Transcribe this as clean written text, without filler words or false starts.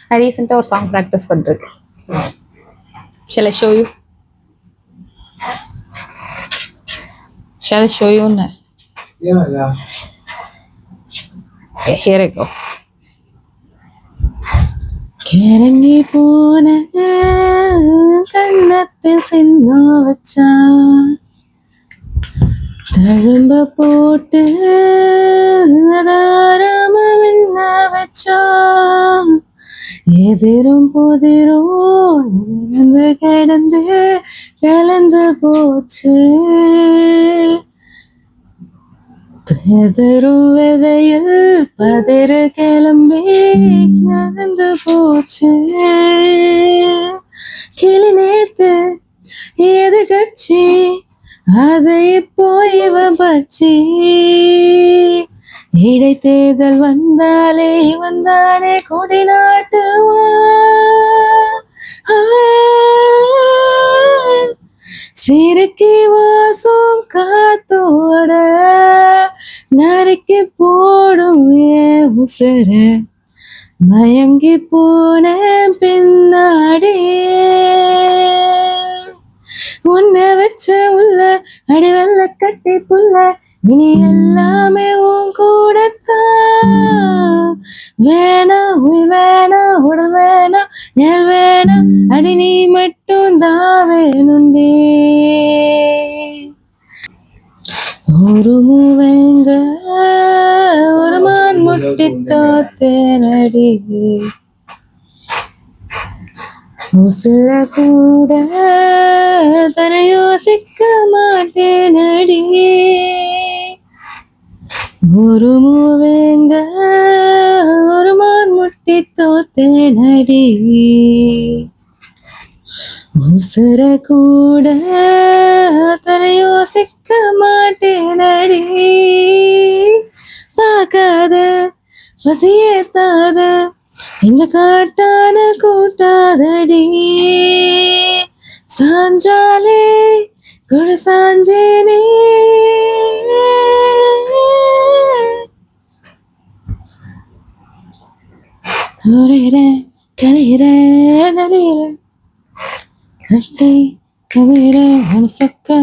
நான் ரீசெண்டாக ஒரு சாங் ப்ராக்டிஸ் பண்ணிருக்கேன். Shall I show you? Shall I show you? Yeah. Okay, here I go. கிறங்கி போன கண்ணத்தில் சின்ன வச்சான், தழும்ப போட்டு தாராம மின்ன வச்சான், எதிரும் புதிரும் இருந்து கிடந்து கலந்து போச்சு, பெதரும் விதையில் பதறு கிளம்பி கலந்து போச்சு, கிளி நேத்து எது கட்சி அதை இப்போ இவ பட்சி, இடைத்தேர்தல் வந்தாலே வந்தானே கொடி நாட்டுவா, சிறுக்கி வாசம் காத்தோட நறுக்கி போடும் ஏ உசர, மயங்கி போன பின்னாடி உன்னை வச்ச உள்ள அடி வெள்ள கட்டி புள்ள, இனி எல்லாமே உன் கூடத்தான், வேணா உயிர் வேணா உடல் வேணா நெல் வேணா, அடி நீ மட்டும் தான் வேணுண்டே, ஒரு மூவங்க ஒரு மான் முட்டி தோத்தேனடி, உசுர கூட தர யோசிக்க மாட்டேனடி, ஒரு மூவங்க ஒரு மான் முட்டி தோத்தேனடி, உசுர கூட தர யோசிக்க மாட்டேனடி, பார்க்காத பசியேத்தாத இந்த காட்டான கூட்டாதடி, சாஞ்சாலே கொடு சாஞ்சேனே, கரையிற நலியிற கட்டி கவிர மனசக்க